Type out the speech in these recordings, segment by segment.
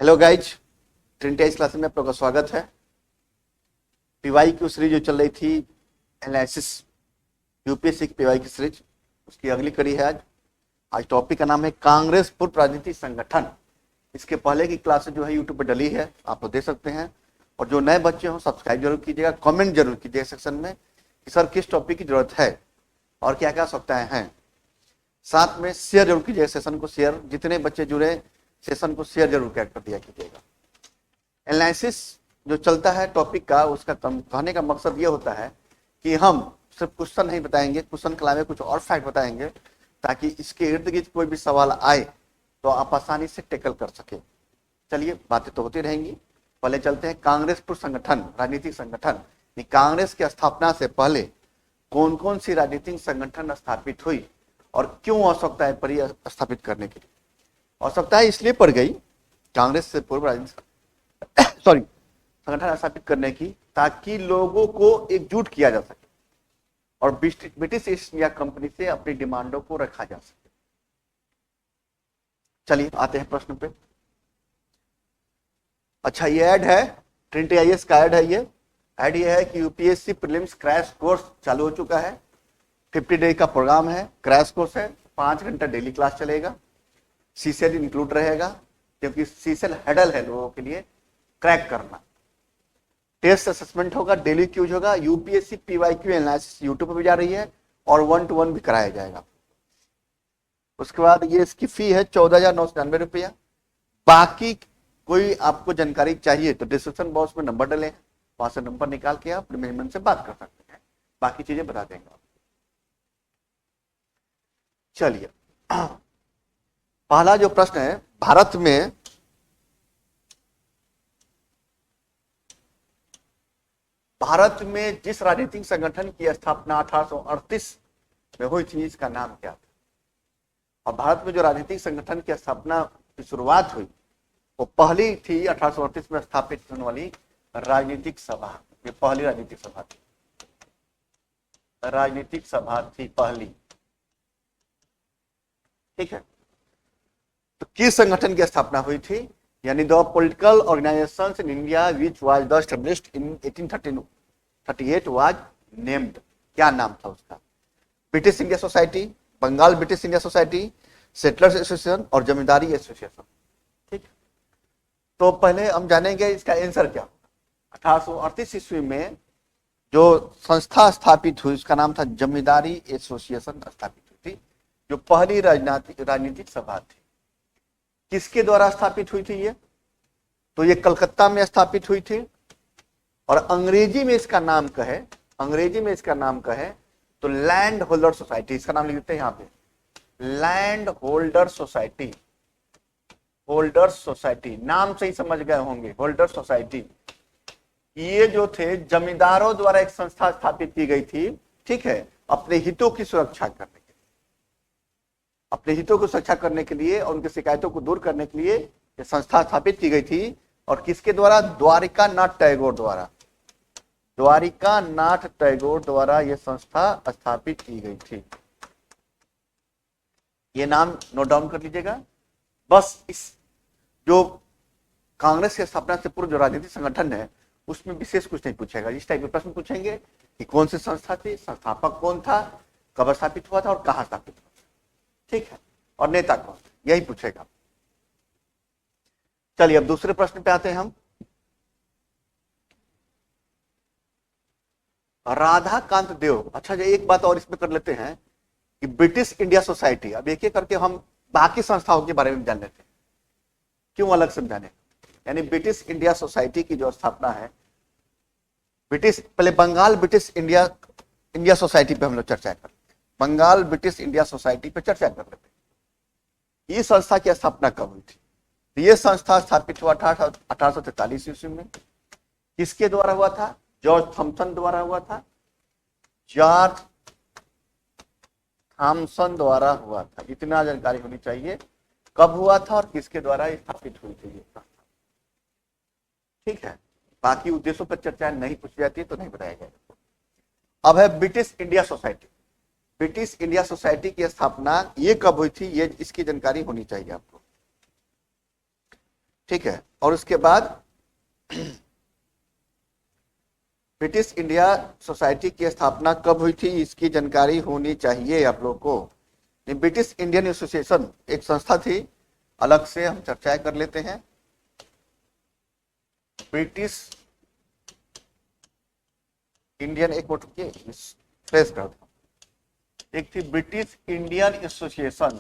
Hello guys, Trinity eyes class में आप लोगों का स्वागत है। पीवाई की सीरीज जो चल रही थी एनालिसिस यूपीएससी की पीवाई की सीरीज, उसकी अगली कड़ी है आज टॉपिक का नाम है कांग्रेस पूर्व राजनीतिक संगठन। इसके पहले की क्लास जो है यूट्यूब पर डली है, आप लोग देख सकते हैं। और जो नए बच्चे हों सब्सक्राइब जरूर कीजिएगा, कमेंट जरूर कीजिएगा सेक्शन में कि सर किस टॉपिक की जरूरत है और क्या क्या आवश्यकताएं हैं। साथ में शेयर जरूर कीजिएगा सेशन को, शेयर जितने बच्चे जुड़े सेशन को शेयर जरूर कर दिया कीजिएगा। एनालिसिस जो चलता है टॉपिक का, उसका कहने का मकसद ये होता है कि हम सिर्फ क्वेश्चन नहीं बताएंगे, क्वेश्चन के अलावा कुछ और फैक्ट बताएंगे ताकि इसके इर्द गिर्द कोई भी सवाल आए तो आप आसानी से टैकल कर सके। चलिए, बातें तो होती रहेंगी। पहले चलते हैं कांग्रेस पूर्व संगठन, राजनीतिक संगठन। कांग्रेस की स्थापना से पहले कौन कौन सी राजनीतिक संगठन स्थापित हुई और क्यों आवश्यकता है पड़ी स्थापित करने की। आवश्यकता इसलिए पड़ गई कांग्रेस से पूर्व राजनीतिक संगठन स्थापित करने की ताकि लोगों को एकजुट किया जा सके और ब्रिटिश ईस्ट इंडिया कंपनी से अपनी डिमांडों को रखा जा सके। चलिए आते हैं प्रश्न पे। अच्छा, ये ऐड है, ट्रिनिटी आईएएस का ऐड है। ये ऐड ये है कि यूपीएससी प्रीलिम्स क्रैश कोर्स चालू हो चुका है। 50 डे का प्रोग्राम है, क्रैश कोर्स है, 5 घंटा डेली क्लास चलेगा। सीसेल इंक्लूड रहेगा क्योंकि सीसेल हेडल है लोगों के लिए क्रैक करना। टेस्ट असेसमेंट होगा, डेली क्यूज होगा। यूपीएससी पीवाईक्यू एनालिसिस यूट्यूब पर भी जा रही है और 1-to-1 भी कराया जाएगा। उसके बाद ये इसकी फी है 14,999 रुपया। बाकी कोई आपको जानकारी चाहिए तो डिस्क्रिप्शन बॉक्स में नंबर डले, वहां से नंबर निकाल के आप मैनेजमेंट से बात कर सकते हैं, बाकी चीजें बता देंगे। चलिए, पहला जो प्रश्न है, भारत में जिस राजनीतिक संगठन की स्थापना 1838 में हुई थी, इसका नाम क्या था। और भारत में जो राजनीतिक संगठन की स्थापना की शुरुआत हुई वो पहली थी 1838 में स्थापित होने वाली राजनीतिक सभा। ये पहली राजनीतिक सभा थी पहली। ठीक है, तो किस संगठन की स्थापना हुई थी, यानी the political organisations in India which was the established in 1838 was named. क्या नाम था उसका? British India Society, Bengal British India Society, settlers Association और जमींदारी एसोसिएशन। ठीक, तो पहले हम जानेंगे इसका आंसर क्या। 1838 ईस्वी में जो संस्था स्थापित हुई उसका नाम था जमींदारी एसोसिएशन स्थापित हुई थी, जो पहली राजनीतिक सभा थी। किसके द्वारा स्थापित हुई थी ये? तो ये कलकत्ता में स्थापित हुई थी। और अंग्रेजी में इसका नाम कहे तो लैंड होल्डर सोसाइटी, इसका नाम लिख देते हैं यहाँ पे, लैंड होल्डर सोसाइटी। नाम से ही समझ गए होंगे, होल्डर सोसाइटी। ये जो थे जमींदारों द्वारा एक संस्था स्थापित की गई थी, ठीक है, अपने हितों की सुरक्षा करने के लिए और उनकी शिकायतों को दूर करने के लिए ये संस्था स्थापित की गई थी। और किसके द्वारा? द्वारिका नाथ टैगोर द्वारा यह संस्था स्थापित की गई थी। ये नाम नोट डाउन कर लीजिएगा। बस इस जो कांग्रेस की स्थापना से पूर्व जो राजनीतिक संगठन है उसमें विशेष कुछ नहीं पूछेगा। इस टाइप के प्रश्न पूछेंगे कि कौन सी संस्था थी, संस्थापक कौन था, कब स्थापित हुआ था और कहां स्थापित हुआ। ठीक है, और नेता कौन, यही पूछेगा। चलिए अब दूसरे प्रश्न पे आते हैं हम। राधाकांत देव। अच्छा, जो एक बात और इसमें कर लेते हैं कि ब्रिटिश इंडिया सोसाइटी, अब एक एक करके हम बाकी संस्थाओं के बारे में जान लेते हैं, क्यों अलग समझाने। यानी ब्रिटिश इंडिया सोसाइटी की जो स्थापना है, पहले बंगाल ब्रिटिश इंडिया सोसाइटी पे हम लोग चर्चा करते हैं। बंगाल ब्रिटिश इंडिया सोसाइटी पे चर्चा कर लेते हैं। इस संस्था की स्थापना कब हुई थी? तो यह संस्था स्थापित हुआ 1843 ईस्वी में। किसके द्वारा हुआ था? जॉर्ज थॉमसन द्वारा हुआ था। इतना जानकारी होनी चाहिए कब हुआ था और किसके द्वारा स्थापित हुई थी ये संस्था। ठीक है, बाकी उद्देश्यों पर चर्चा नहीं पूछी जाती तो नहीं बताया जाएगा। अब है British India Society. British India society की स्थापना ये कब हुई थी, ये इसकी जानकारी होनी चाहिए आपको। ठीक है, और उसके बाद ब्रिटिश इंडिया सोसाइटी की स्थापना कब हुई थी, इसकी जानकारी होनी चाहिए आप लोगों को। ब्रिटिश इंडियन एसोसिएशन एक संस्था थी, अलग से हम चर्चाएं कर लेते हैं। ब्रिटिश इंडियन, एक मिनट के फ्रेश कर दो, एक थी British Indian association,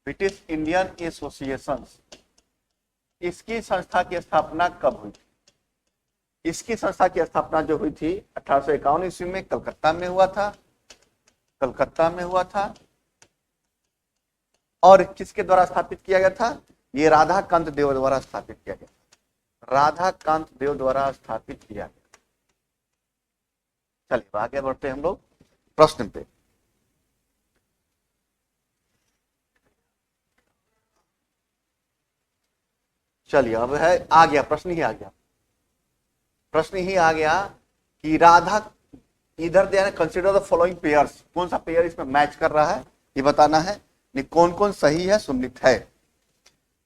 British Indian association. इसकी संस्था की स्थापना कब हुई थी? इसकी संस्था की स्थापना जो हुई थी 1851 ईस्वी में कलकत्ता में हुआ था, कलकत्ता में हुआ था। और किसके द्वारा स्थापित किया गया था? ये राधाकांत देव द्वारा स्थापित किया गया था, राधाकांत देव द्वारा स्थापित किया गया। चलिए आगे बढ़ते हैं हम लोग प्रश्न पे। चलिए अब है, आ गया प्रश्न ही आ गया, प्रश्न ही आ गया कि राधा इधर देना, कंसिडर द फॉलोइंग पेयर्स, कौन सा पेयर इसमें मैच कर रहा है ये बताना है, नहीं कौन कौन सही है सुन्नित है।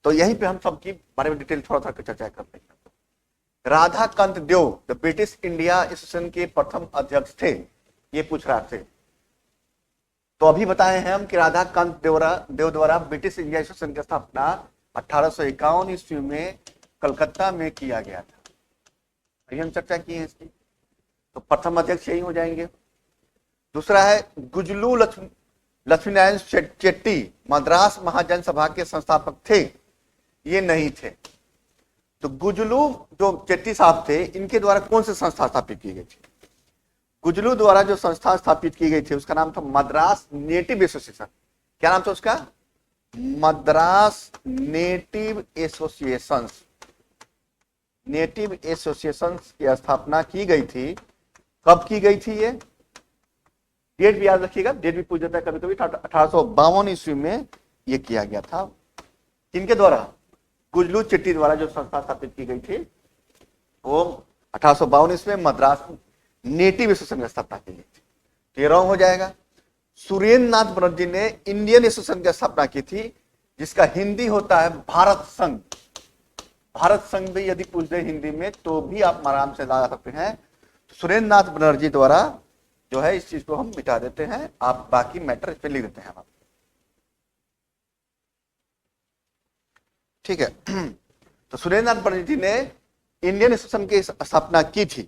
तो यहीं पे हम सबकी बारे में डिटेल थोड़ा सा चर्चा कर लेंगे। राधाकांत देव द ब्रिटिश इंडिया एसोसिएशन के प्रथम अध्यक्ष थे, ये पूछ रहा थे। तो अभी बताए हैं हम कि राधाकांत देव द्वारा ब्रिटिश इंडिया एसोसिएशन की स्थापना 1851 ईस्वी में कलकत्ता में किया गया था, हम चर्चा की है इसकी। तो प्रथम अध्यक्ष यही हो जाएंगे। दूसरा है गुजलू लक्ष्मीनारायण चेट्टी मद्रास महाजन सभा के संस्थापक थे, ये नहीं थे। तो गुजलू जो चेट्टी साहब थे, इनके द्वारा कौन सी संस्था स्थापित की गई थी? गुजलू द्वारा जो संस्था स्थापित की गई थी उसका नाम था मद्रास नेटिव एसोसिएशन। क्या नाम था उसका? Madras native association. Native association की स्थापना की गई थी। कब की गई थी? ये डेट भी याद रखिएगा, डेट भी पूछ जाता है कभी कभी। 1852 ईस्वी में ये किया गया था। किनके द्वारा? गुजलू चेट्टी द्वारा जो संस्था स्थापित की गई थी वो 1852 ईस्वी में मद्रास नेटिव एसोसिएशन की स्थापना की गई थी। तो ये रॉन्ग हो जाएगा। सुरेंद्र नाथ बनर्जी ने इंडियन एसोसिएशन की स्थापना की थी, जिसका हिंदी होता है भारत संघ। भारत संघ भी यदि पूछ दे हिंदी में तो भी आप आराम से लगा सकते हैं। तो सुरेंद्र नाथ बनर्जी द्वारा जो है, इस चीज को हम मिटा देते हैं, आप बाकी मैटर इस पे लिख देते हैं आप। ठीक है। तो सुरेंद्र नाथ बनर्जी ने इंडियन एसोसिएशन की स्थापना की थी।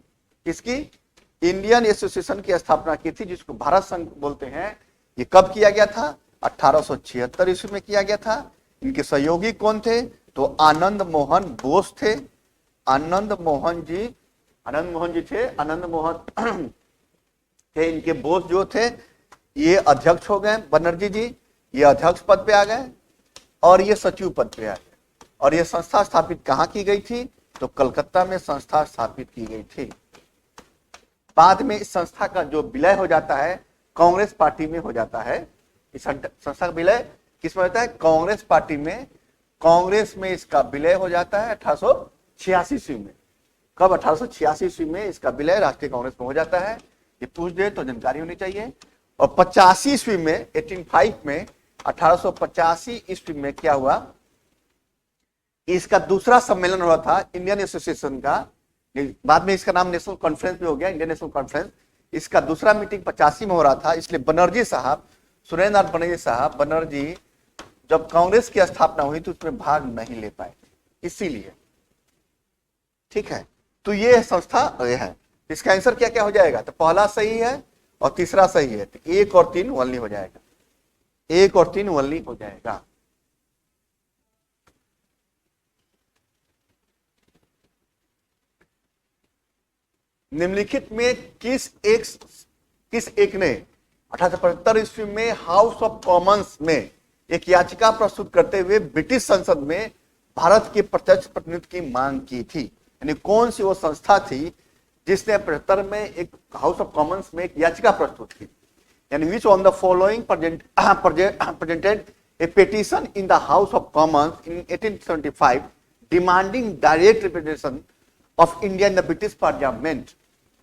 किसकी? इंडियन एसोसिएशन की स्थापना की थी, जिसको भारत संघ बोलते हैं। ये कब किया गया था? 1876 ईस्वी में किया गया था। इनके सहयोगी कौन थे? तो आनंद मोहन बोस थे। आनंद मोहन जी थे। आनंद मोहन थे, इनके बोस जो थे ये अध्यक्ष हो गए। बनर्जी जी ये अध्यक्ष पद पे आ गए और ये सचिव पद पे आ गए। और ये संस्था स्थापित कहाँ की गई थी? तो कलकत्ता में संस्था स्थापित की गई थी। बाद में इस संस्था का जो विलय हो जाता है कांग्रेस पार्टी में हो जाता है। इस संस्था का विलय किस में होता है? कांग्रेस पार्टी में। कांग्रेस में इसका विलय हो जाता है 1886 ईस्वी में। कब? 1886 ईस्वी में इसका विलय राष्ट्रीय कांग्रेस में हो जाता है। ये पूछ दे तो जानकारी होनी चाहिए। और 85 ईस्वी में 1805 में 1885 ईस्वी में क्या हुआ? इसका दूसरा सम्मेलन हुआ था इंडियन एसोसिएशन का। बाद में इसका नाम नेशनल कॉन्फ्रेंस भी हो गया, इंडियन नेशनल कॉन्फ्रेंस। इसका दूसरा मीटिंग 85 में हो रहा था। इसलिए बनर्जी साहब, सुरेंद्र नाथ बनर्जी साहब, बनर्जी जब कांग्रेस की स्थापना हुई तो उसमें भाग नहीं ले पाए, इसीलिए। ठीक है। तो ये संस्था ये है। इसका आंसर क्या क्या हो जाएगा? तो पहला सही है और तीसरा सही है, तो 1 और 3 ओनली हो जाएगा। 1 और 3 ओनली हो जाएगा। निम्नलिखित में किस एक ने 1875 ईस्वी में हाउस ऑफ कॉमन्स में एक याचिका प्रस्तुत करते हुए ब्रिटिश संसद में भारत के प्रत्यक्ष प्रतिनिधित्व की मांग की थी? यानी कौन सी वो संस्था थी जिसने 75 में एक हाउस ऑफ कॉमन्स में एक याचिका प्रस्तुत की? यानी which on the following presented a petition in the House of Commons in 1875 demanding direct representation of India in the British Parliament?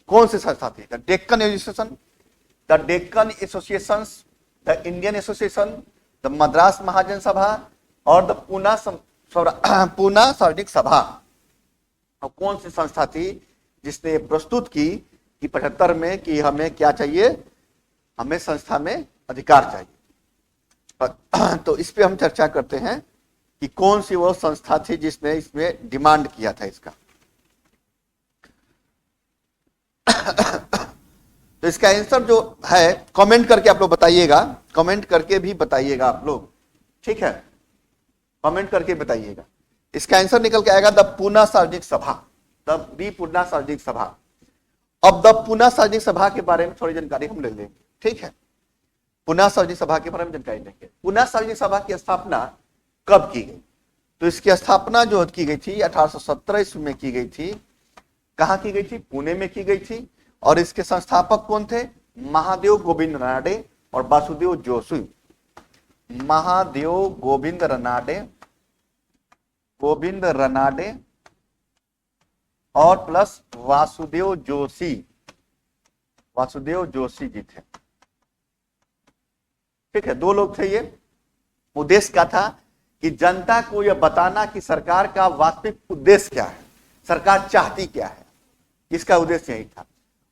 कौन सी संस्था थी? The Deccan Association, the Deccan Associations, the Indian Association, the Madras Mahajan Sabha और द पूना पूना सार्वजनिक सभा और कौन सी संस्था थी जिसने प्रस्तुत की कि 75 में कि हमें क्या चाहिए, हमें संस्था में अधिकार चाहिए। तो इस पे हम चर्चा करते हैं कि कौन सी वो संस्था थी जिसने इसमें डिमांड किया था इसका। तो इसका आंसर जो है कमेंट करके आप लोग बताइएगा, कमेंट करके भी बताइएगा आप लोग, ठीक है, कमेंट करके बताइएगा। इसका आंसर निकल के आएगा द पूना सार्वजनिक सभा, द पूना सार्वजनिक सभा। अब द पूना सार्वजनिक सभा के बारे में थोड़ी जानकारी हम ले लेंगे, ठीक है। पूना सार्वजनिक सभा के बारे में जानकारी लेंगे। पूना सार्वजनिक सभा की स्थापना कब की गई? तो इसकी स्थापना जो की गई थी 1817 ईस्वी में की गई थी। कहां की गई थी? पुणे में की गई थी। और इसके संस्थापक कौन थे? महादेव गोविंद रनाडे और वासुदेव जोशी। महादेव गोविंद रनाडे और प्लस वासुदेव जोशी जी थे, ठीक है, दो लोग थे ये। उद्देश्य क्या था कि जनता को यह बताना कि सरकार का वास्तविक उद्देश्य क्या है, सरकार चाहती क्या है, इसका उद्देश्य यही था।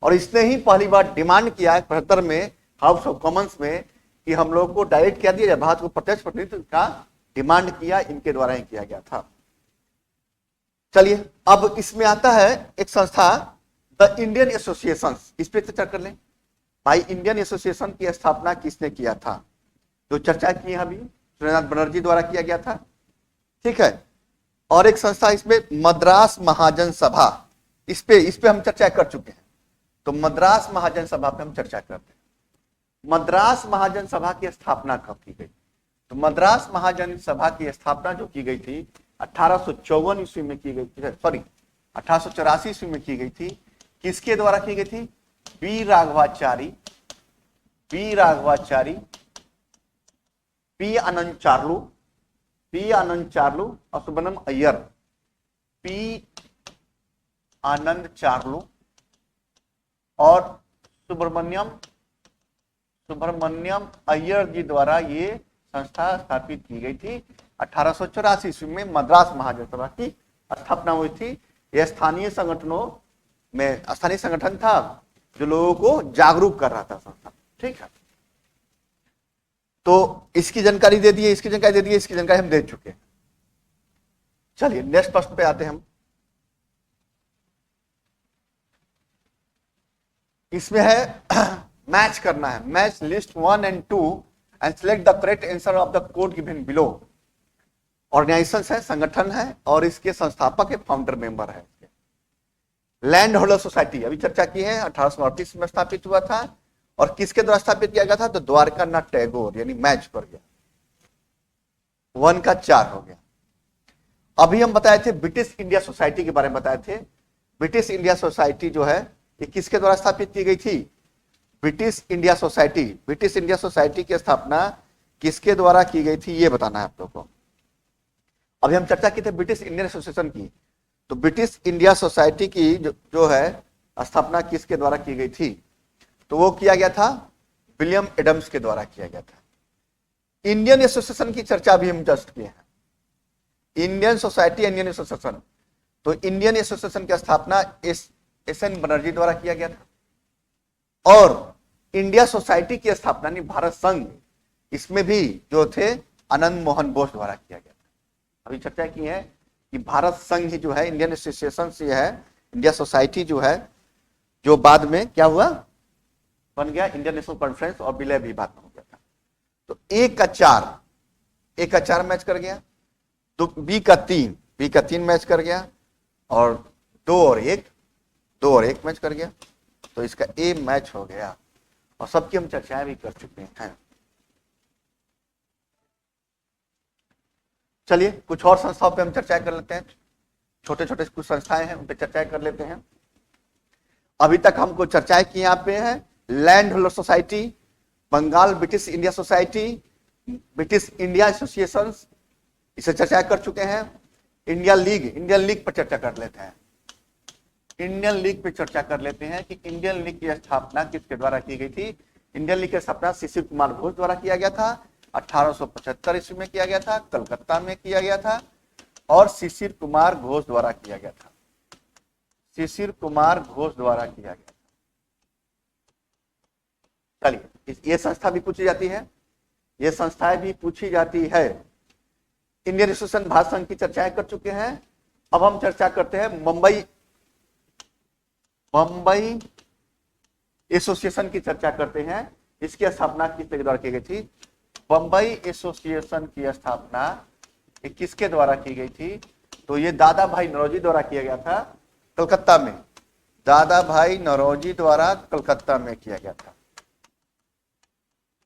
और इसने ही पहली बार डिमांड किया है 75 में हाउस ऑफ कॉमन्स में कि हम लोग को डायरेक्ट क्या दिया जाए, भारत को प्रत्यक्ष प्रतिनिधित्व का डिमांड किया, इनके द्वारा ही किया गया था। चलिए अब इसमें आता है एक संस्था द इंडियन एसोसिएशन, इस पर चर्चा कर लें। भाई इंडियन एसोसिएशन की स्थापना किसने किया था? जो चर्चा की है अभी सुरेंद्रनाथ बनर्जी द्वारा किया गया था, ठीक है। और एक संस्था इसमें मद्रास महाजन सभा, इस पे हम चर्चा कर चुके हैं। तो मद्रास महाजन सभा पे हम चर्चा करते हैं। मद्रास महाजन सभा की स्थापना कब की गई? तो मद्रास महाजन सभा की स्थापना जो की गई थी 1854 ईस्वी में की गई थी, सॉरी 1884 ईस्वी में की गई थी। किसके द्वारा की गई थी? बी राघवाचारी, पी आनंद चार्लू और सुब्रमण्यम अय्यर। पी आनंद चार्लू और सुब्रमण्यम अय्यर जी द्वारा ये संस्था स्थापित की गई थी। 1884 ईस्वी में मद्रास महाजन सभा की स्थापना हुई थी। यह स्थानीय संगठन था जो लोगों को जागरूक कर रहा था संस्था, ठीक है। तो इसकी जानकारी दे दी, इसकी जानकारी हम दे चुके हैं। चलिए नेक्स्ट प्रश्न पे आते हैं हम। इसमें है मैच करना है, match list 1 and 2 and select the correct answer of the code given below. Organisation है, संगठन है और इसके संस्थापक है, फाउंडर मेंबर है। लैंड होल्डर सोसाइटी अभी चर्चा की है, 1838 में स्थापित हुआ था। और किसके द्वारा स्थापित किया गया था? तो द्वारका नाथ टैगोर, यानी मैच कर गया, 1 का 4 हो गया। अभी हम बताए थे ब्रिटिश इंडिया सोसाइटी के बारे में बताए थे। ब्रिटिश इंडिया सोसाइटी जो है ये किसके द्वारा स्थापित की गई थी? ब्रिटिश इंडिया सोसाइटी की स्थापना किसके द्वारा की गई थी, ये बताना है आप लोगों को। अभी हम चर्चा की थी ब्रिटिश इंडियन एसोसिएशन की। तो ब्रिटिश इंडिया सोसाइटी की जो है स्थापना किसके द्वारा की गई थी? तो वो किया गया था विलियम एडम्स के द्वारा किया गया था। इंडियन एसोसिएशन की चर्चा भी हम जस्ट किए हैं। Indian society, Indian association. तो इंडियन एसोसिएशन की स्थापना एस.एन. बनर्जी द्वारा किया गया था। और इंडिया सोसाइटी की स्थापना नहीं, भारत संघ, इसमें भी जो थे आनंद मोहन बोस द्वारा किया गया था। अभी चर्चा की है कि भारत संघ जो है इंडियन एसोसिएशन से है, इंडिया सोसाइटी जो है, जो बाद में क्या हुआ, बन गया इंडियन नेशनल कॉन्फ्रेंस और विलय भी बाद में हो गया था। तो 1 का 4 मैच कर गया। तो बी का 3 मैच कर गया। और 2 और 1 मैच कर गया। तो इसका ए मैच हो गया। और सबकी हम चर्चाएं भी कर चुके हैं। चलिए कुछ और संस्थाओं पे हम चर्चा कर लेते हैं। छोटे छोटे कुछ संस्थाएं हैं, उन पे चर्चा कर लेते हैं। अभी तक हमको चर्चाएं की यहाँ पे है Land Holder Society, Bengal British India Society, British India Association, इसे चर्चा कर चुके हैं। इंडियन लीग पर चर्चा कर लेते हैं। इंडियन लीग पे चर्चा कर लेते हैं कि इंडियन लीग की स्थापना किसके द्वारा की गई थी। इंडियन लीग की स्थापना शिशिर कुमार घोष द्वारा किया गया था। 1875 ईस्वी में किया गया था, कलकत्ता में किया गया था। और शिशिर कुमार घोष द्वारा किया गया था। शिशिर कुमार घोष द्वारा किया गया। चलिए, ये संस्था भी पूछी जाती है, ये संस्थाएं भी पूछी जाती है। इंडियन एसोसिएशन भारत संघ की चर्चाएं कर चुके हैं। अब हम चर्चा करते हैं मुंबई एसोसिएशन की चर्चा करते हैं। इसकी स्थापना किसके द्वारा की गई थी? बंबई एसोसिएशन की स्थापना किसके द्वारा की गई थी? तो ये दादा भाई नौरोजी द्वारा किया गया था, कलकत्ता में। दादा भाई नौरोजी द्वारा कलकत्ता में किया गया था।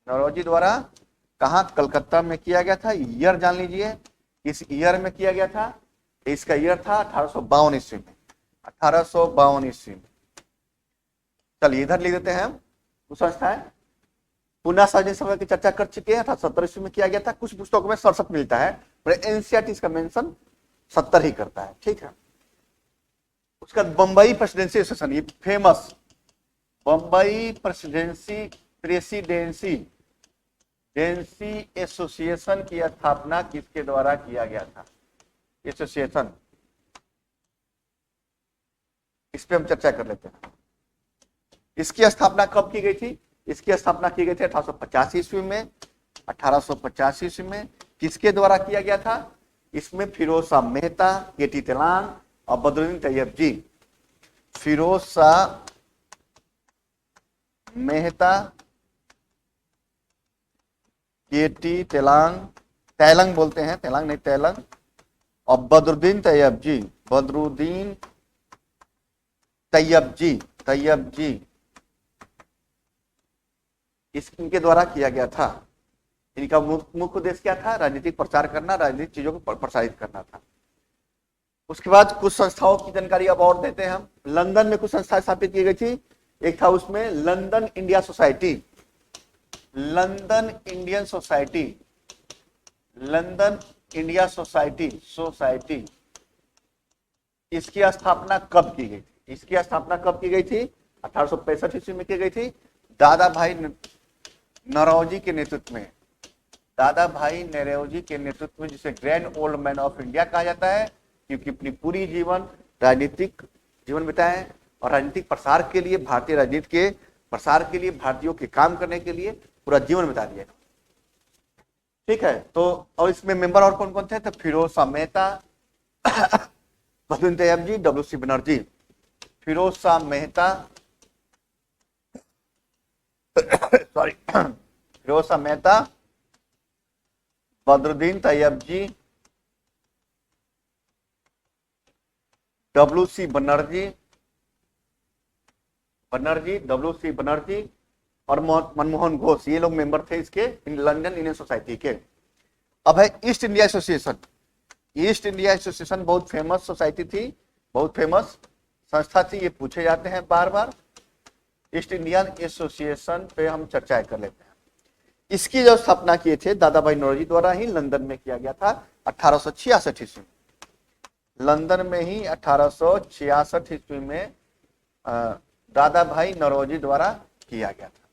नौरोजी द्वारा कहां? कलकत्ता में किया गया था। ईयर जान लीजिए, इस ईयर में किया गया था। इसका ईयर था 1852 ईस्वी में। 1852 ईस्वी में। चलिए इधर लिख देते हैं हम। कुछ संस्थाएं पुनः सार्वजनिक सभा की चर्चा कर चुके हैं। 70 ईस्वी में किया गया था। कुछ पुस्तकों में 67 मिलता है, पर एनसीईआरटी इसका मेंशन 70 ही करता है। ठीक है। उसका बंबई प्रेसिडेंसी एसोसिएशन, ये फेमस बंबई प्रेसिडेंसी एसोसिएशन की स्थापना किसके द्वारा किया गया था? एसोसिएशन, इस पे हम चर्चा कर लेते हैं। इसकी स्थापना कब की गई थी? इसकी स्थापना की गई थी 1885 ईस्वी में। 1885 ईस्वी में किसके द्वारा किया गया था? इसमें फिरोज शाह मेहता, केटी तेलांग और बदरुद्दीन तैयब जी। फिरोज शाह मेहता, केटी तेलांग, तेलंग बोलते हैं, तेलांग नहीं तेलंग, और बदरुद्दीन तैयब जी। बदरुद्दीन तैयब जी इनके द्वारा किया गया था। इनका मुख्य उद्देश्य क्या था? राजनीतिक प्रचार करना, राजनीतिक चीजों को प्रसारित करना था। उसके बाद कुछ संस्थाओं की जानकारी अब और देते हैं हम। लंदन में कुछ संस्थाएं स्थापित की गई थी। एक था उसमें London India society, London Indian society, London India society. इसकी स्थापना कब की गई थी? इसकी स्थापना कब की गई थी? 1865 ईस्वी में की गई थी। दादा भाई नौरोजी के नेतृत्व में, दादा भाई नौरोजी के नेतृत्व में, जिसे grand old man of India कहा जाता है, क्योंकि अपनी पूरी जीवन राजनीतिक जीवन बिताए और राजनीतिक प्रसार के लिए, भारतीय राजनीति के प्रसार के लिए, भारतीयों के काम करने के लिए पूरा जीवन बिता दिया। ठीक है। तो और इसमें मेंबर और कौन कौन थे? तो फिरोज शाह मेहता, बदरुद्दीन तैयब जी, WC बनर्जी। फिरोज शाह मेहता सॉरी फिरोज शाह मेहता, बदरुद्दीन तैयब जी, WC बनर्जी, WC बनर्जी और मनमोहन घोष, ये लोग मेंबर थे इसके लंदन इंडियन सोसाइटी के। अब है east India association. East India association बहुत फेमस सोसाइटी थी, बहुत फेमस संस्था थी। ये पूछे जाते हैं बार बार। ईस्ट इंडियन एसोसिएशन पे हम चर्चाएं कर लेते हैं। इसकी जो स्थापना किए थे दादा भाई नौरोजी द्वारा ही लंदन में किया गया था 1866 ईस्वी में। लंदन में ही 1866 ईस्वी में दादा भाई नौरोजी द्वारा किया गया था।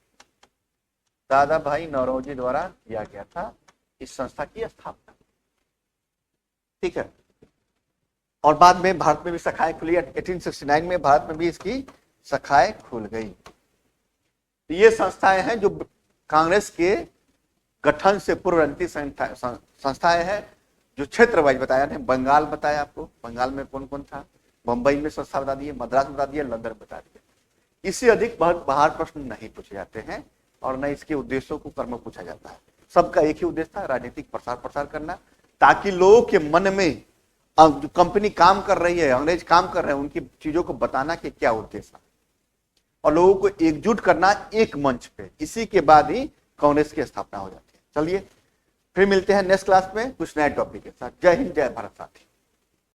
दादा भाई नौरोजी द्वारा किया गया था इस संस्था की स्थापना। ठीक है। और बाद में भारत में भी शाखाएं खुली। 1869 में भारत में भी इसकी शाखाएं खुल गई। ये संस्थाएं हैं जो कांग्रेस के गठन से पूर्व राजनीतिक संस्थाएं हैं। जो क्षेत्र वाइज बताया है, बंगाल बताया आपको, बंगाल में कौन कौन था, बंबई में संस्था बता दिए, मद्रास बता दिए, लंदन बता दिए। इससे अधिक बाहर प्रश्न नहीं पूछे जाते हैं और न इसके उद्देश्यों को कर्म पूछा जाता है। सबका एक ही उद्देश्य था, राजनीतिक प्रसार करना, ताकि लोगों के मन में जो कंपनी काम कर रही है, अंग्रेज काम कर रहे हैं, उनकी चीजों को बताना कि क्या उद्देश्य है और लोगों को एकजुट करना एक मंच पे। इसी के बाद ही कांग्रेस की स्थापना हो जाती है। चलिए फिर मिलते हैं नेक्स्ट क्लास में कुछ नए टॉपिक के साथ। जय हिंद, जय भारत साथी।